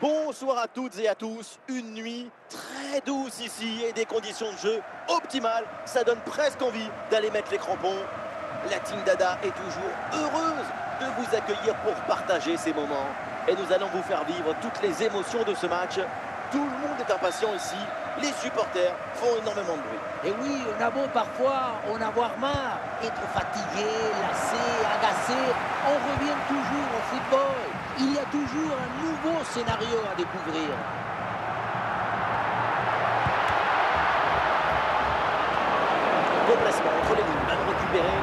Bonsoir à toutes et à tous, une nuit très douce ici et des conditions de jeu optimales. Ça donne presque envie d'aller mettre les crampons. La Team Dada est toujours heureuse de vous accueillir pour partager ces moments. Et nous allons vous faire vivre toutes les émotions de ce match. Tout le monde est impatient ici, les supporters font énormément de bruit. Et oui, on a beau parfois en avoir marre, être fatigué, lassé, agacé, on revient toujours au football. Il y a toujours un nouveau scénario à découvrir. Bon placement entre les lignes, ballon récupéré.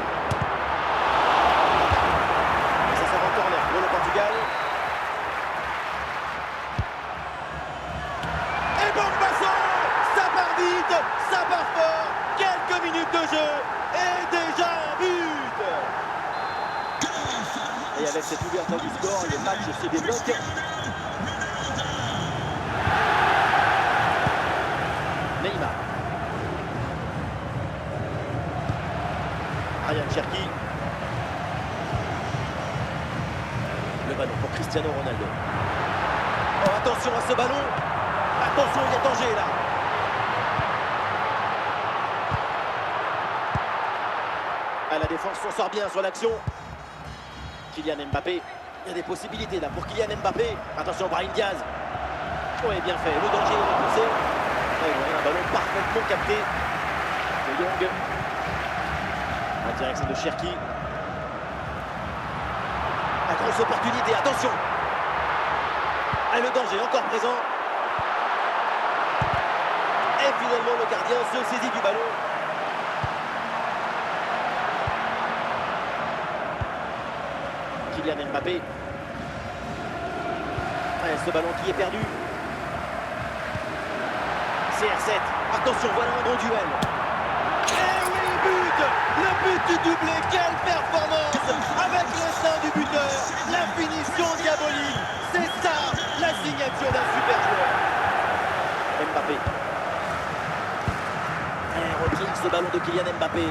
Et ça sort en corner pour le Portugal. Et bon passant, ça part vite, ça part fort. Quelques minutes de jeu et déjà un but. Et avec cette ouverture du score, le match se débloque. Neymar. Ryan Cherki. Le ballon pour Cristiano Ronaldo. Oh, attention à ce ballon. Attention, il y a danger là. Ah, la défense s'en sort bien sur l'action. Kylian Mbappé. Il y a des possibilités là pour Kylian Mbappé. Attention, Brahim Diaz. Oui, bien fait. Le danger est repoussé. Et voilà, un ballon parfaitement capté de Young. En direction de Cherki. La grosse opportunité, attention. Et le danger encore présent. Et finalement le gardien se saisit du ballon. Kylian Mbappé. Et ce ballon qui est perdu. CR7. Attention, voilà un bon duel. Et oui, but. Le but du doublé. Quelle performance. Avec l'instinct du buteur. La finition diabolique. C'est ça, la signature d'un super joueur. Mbappé. Et retire ce ballon de Kylian Mbappé.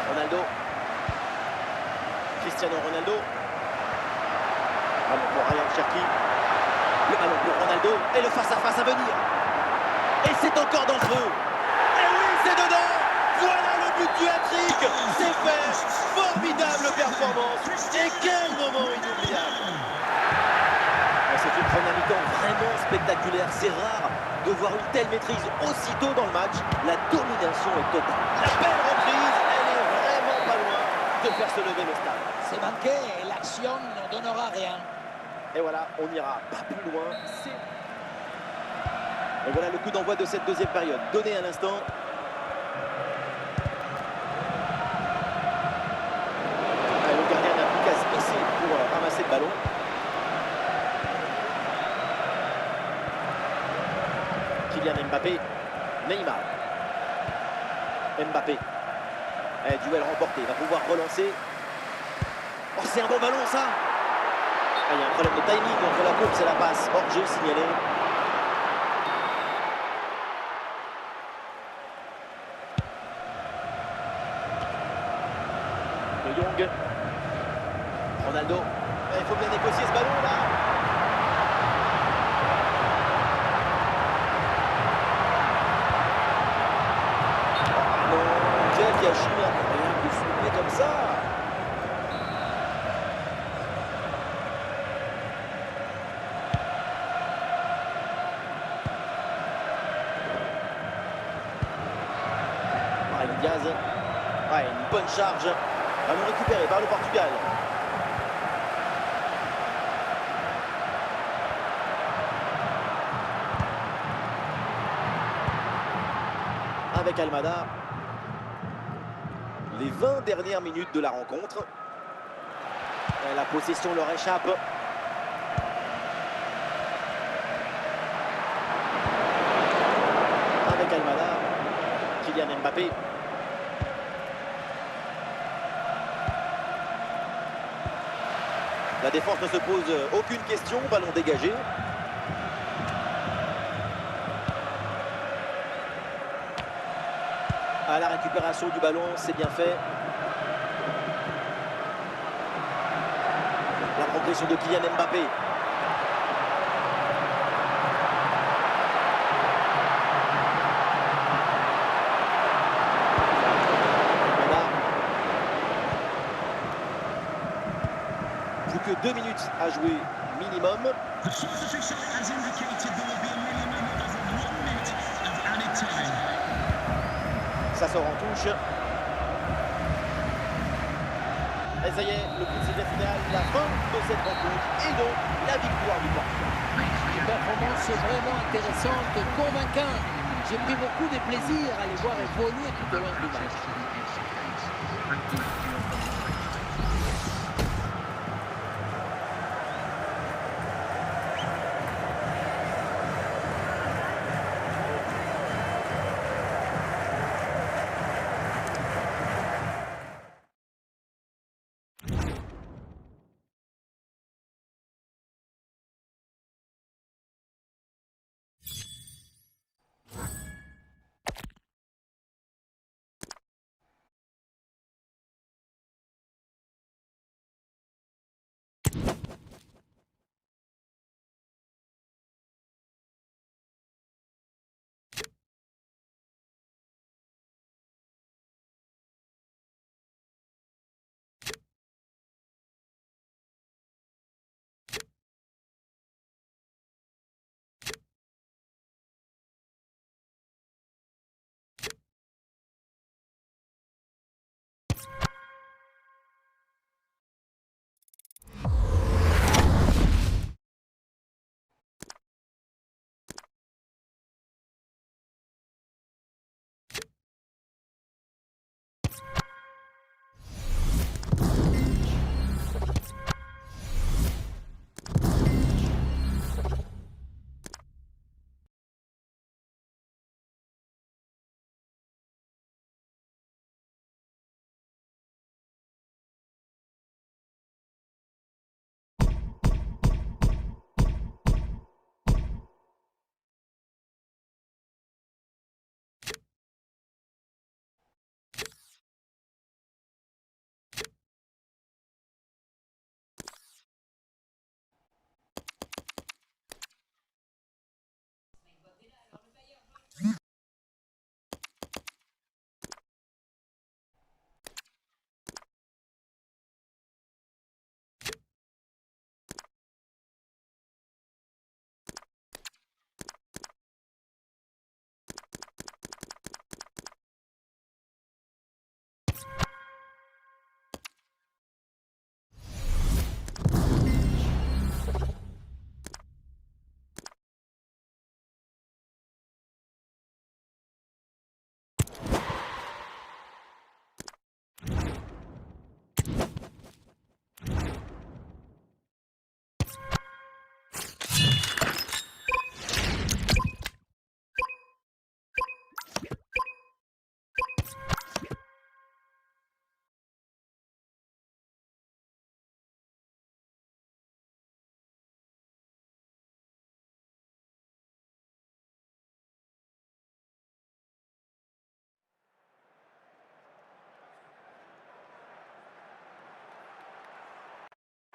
Ronaldo. Cristiano Ronaldo. Ballon pour Ryan Cherki. Le ballon pour Ronaldo. Et le face-à-face à venir. Et c'est encore dangereux. Et oui, c'est dedans. Voilà le but du hat-trick. C'est fait. Formidable performance. Et quel moment inoubliable. C'est une première mi-temps vraiment spectaculaire. C'est rare de voir une telle maîtrise aussitôt dans le match. La domination est totale. La belle reprise, elle est vraiment pas loin de faire se lever le stade. C'est manqué et l'action ne donnera rien. Et voilà, on n'ira pas plus loin. Et voilà le coup d'envoi de cette deuxième période. Donné à l'instant. Le gardien n'a plus qu'à se baisser pour ramasser le ballon. Kylian Mbappé. Neymar. Mbappé. Et duel remporté. Il va pouvoir relancer. Oh, c'est un bon ballon ça. Ah, il y a un problème de timing entre la course et la passe. Hors-jeu signalé. De Jong. Ronaldo. Il faut bien négocier ce ballon là. Oh non, quel gâchis incroyable de soulever comme ça. Diaz. Ouais, une bonne charge. Ballon récupéré par le Portugal. Avec Almada. Les 20 dernières minutes de la rencontre. Et la possession leur échappe. Avec Almada. Kylian Mbappé. La défense ne se pose aucune question, ballon dégagé. À la récupération du ballon, c'est bien fait. pression de Kylian Mbappé. Plus que 2 minutes à jouer minimum. Ça sort en touche. Et ça y est, le coup de sifflet final, la fin de cette rencontre et donc la victoire du Portugal. Une performance vraiment intéressante et convaincante. J'ai pris beaucoup de plaisir à les voir évoluer tout au long du match.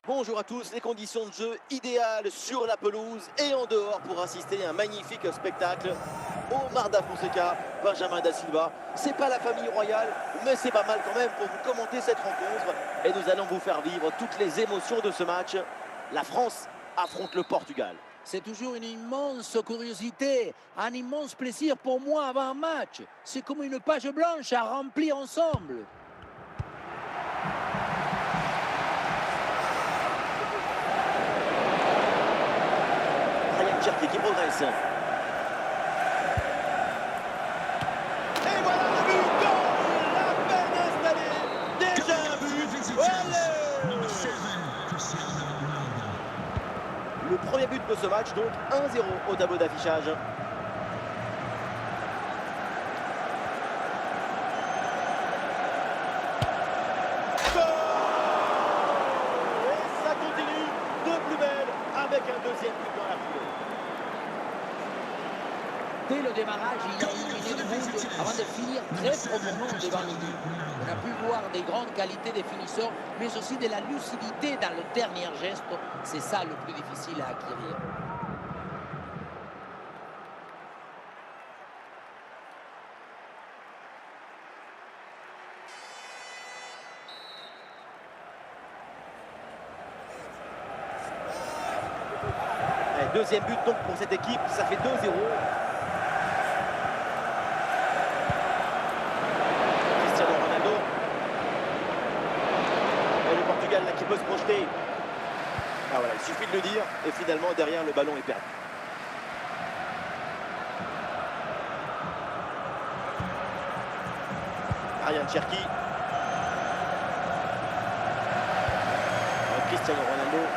Bonjour à tous, les conditions de jeu idéales sur la pelouse et en dehors pour assister à un magnifique spectacle. Omar Da Fonseca, Benjamin Da Silva, c'est pas la famille royale, mais c'est pas mal quand même pour vous commenter cette rencontre. Et nous allons vous faire vivre toutes les émotions de ce match. La France affronte le Portugal. C'est toujours une immense curiosité, un immense plaisir pour moi avant un match. C'est comme une page blanche à remplir ensemble. Ryan Cherki qui progresse. Et voilà le but, goal, à peine installé, déjà un but. Allez. Le premier but de ce match, donc 1-0 au tableau d'affichage. Et ça continue de plus belle avec un deuxième but dans la foulée. Dès le démarrage, il a éliminé le monde avant de finir très proprement devant le but. On a pu voir des grandes qualités des finisseurs, mais aussi de la lucidité dans le dernier geste. C'est ça le plus difficile à acquérir. Deuxième but donc pour cette équipe, ça fait 2-0. Cristiano Ronaldo. Et le Portugal là qui peut se projeter. Ah voilà, il suffit de le dire et finalement derrière le ballon est perdu. Ryan Cherki. Cristiano Ronaldo.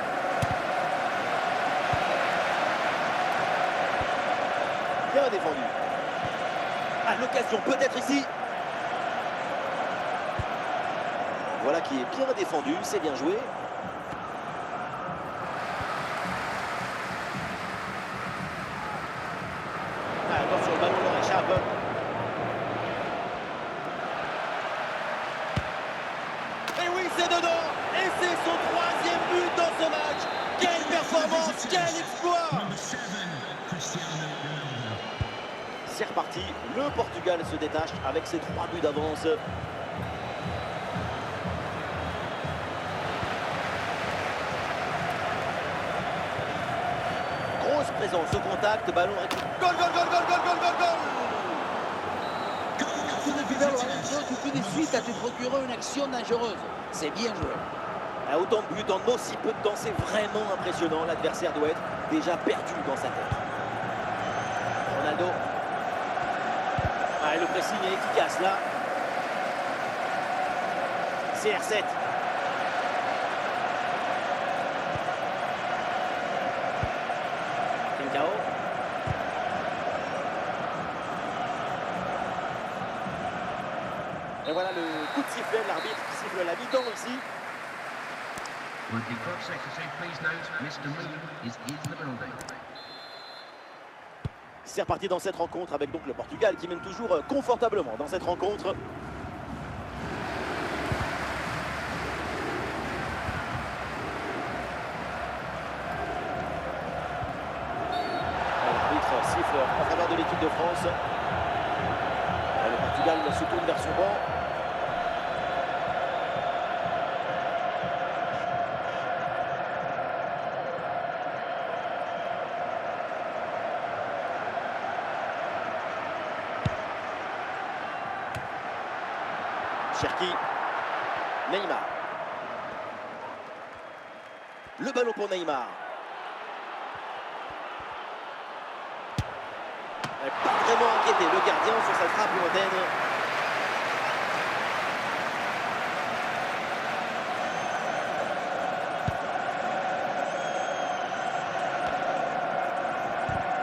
Bien défendu. Ah, l'occasion peut-être ici. Voilà qui est bien défendu, c'est bien joué. Ah, attention, le ballon leur échappe. Et oui, c'est dedans. Et c'est son troisième but dans ce match. Quelle performance, quel exploit. C'est reparti, le Portugal se détache avec ses 3 buts d'avance. Grosse présence au contact, ballon récupéré. Goal, goal, goal, goal, goal, goal, goal, goal. Tout de suite à te procurer une action dangereuse. C'est bien joué. À autant de buts en aussi peu de temps, c'est vraiment impressionnant. L'adversaire doit être déjà perdu dans sa tête. Ronaldo. Ah, le pressing est efficace là. CR7. Trincao. Et voilà le coup de sifflet de l'arbitre qui siffle la mi-temps aussi. Would the club secretary please note Mr. Moon is in the building. C'est reparti dans cette rencontre avec donc le Portugal qui mène toujours confortablement dans cette rencontre. L'arbitre siffle en faveur de l'équipe de France. Le Portugal se tourne vers son banc. Cherki, Neymar. Le ballon pour Neymar. Pas vraiment inquiété le gardien sur sa frappe lointaine.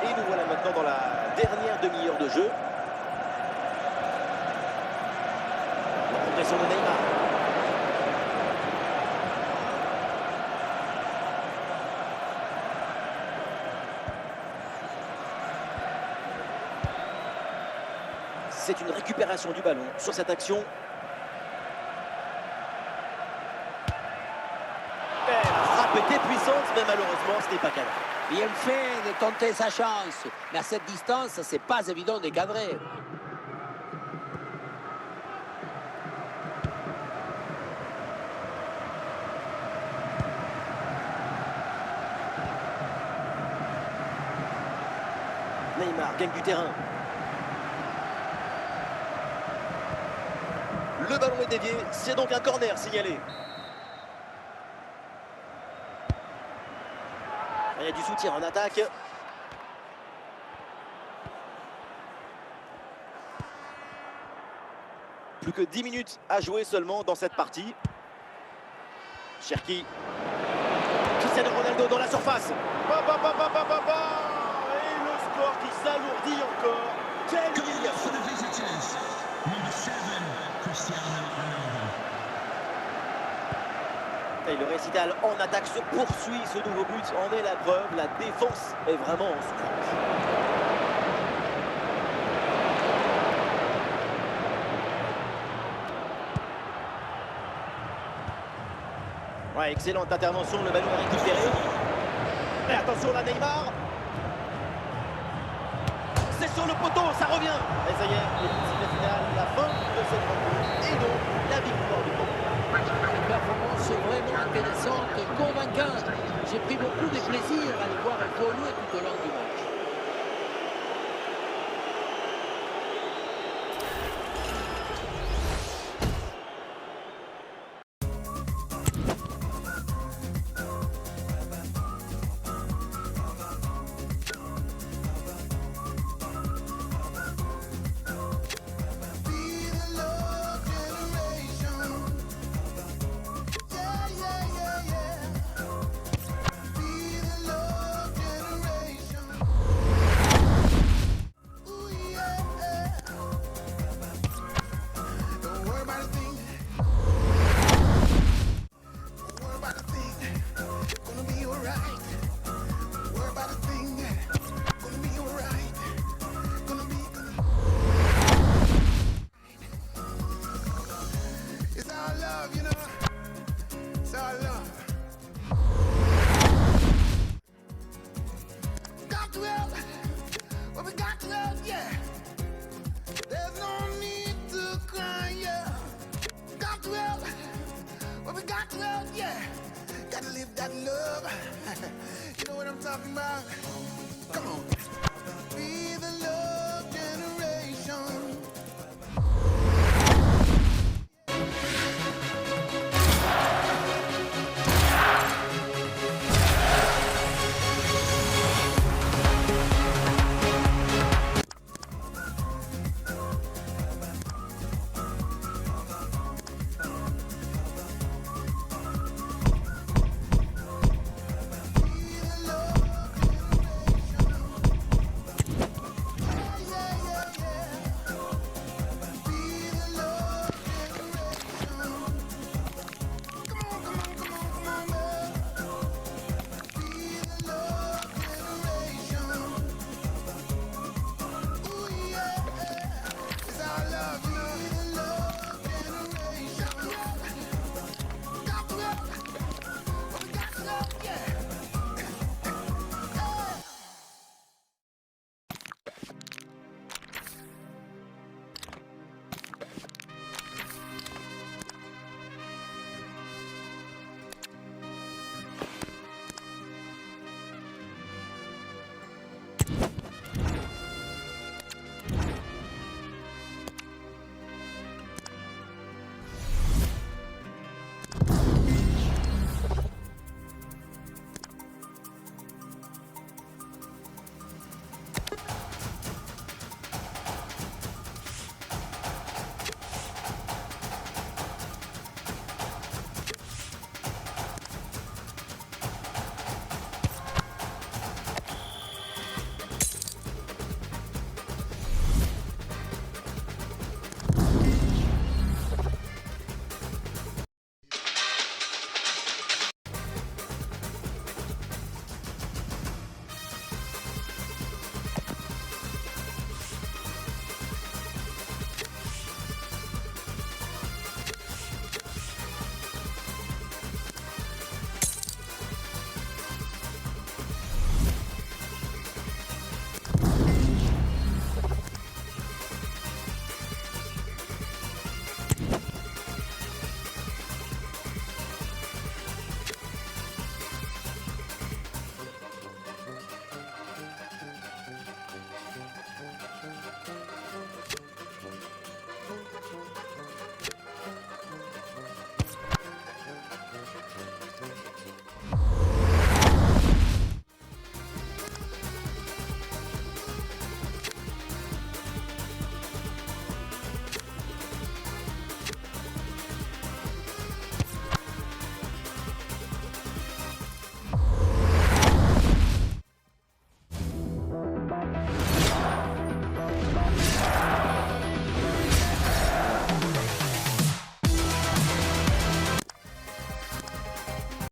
Et nous voilà maintenant dans la dernière demi-heure de jeu. De Neymar. C'est une récupération du ballon sur cette action. Et la frappe était puissante, mais malheureusement, ce n'est pas cadré. Bien fait de tenter sa chance, mais à cette distance, c'est pas évident de cadrer. Neymar gagne du terrain. Le ballon est dévié, c'est donc un corner signalé. Il y a du soutien en attaque. Plus que 10 minutes à jouer seulement dans cette partie. Cherki. Cristiano Ronaldo dans la surface. Et le score qui s'alourdit encore. Quelle humiliation. Et le récital en attaque se poursuit. Ce nouveau but en est la preuve. La défense est vraiment en souffrance. Ouais, excellente intervention, le ballon est récupéré. Et attention là, Neymar. C'est sur le poteau, ça revient. Et ça y est, le sifflet final, la fin de cette rencontre et donc la victoire du Portugal. Une performance vraiment intéressante, convaincante. J'ai pris beaucoup de plaisir à les voir évoluer tout au long du match. That love, you know what I'm talking about? Come on.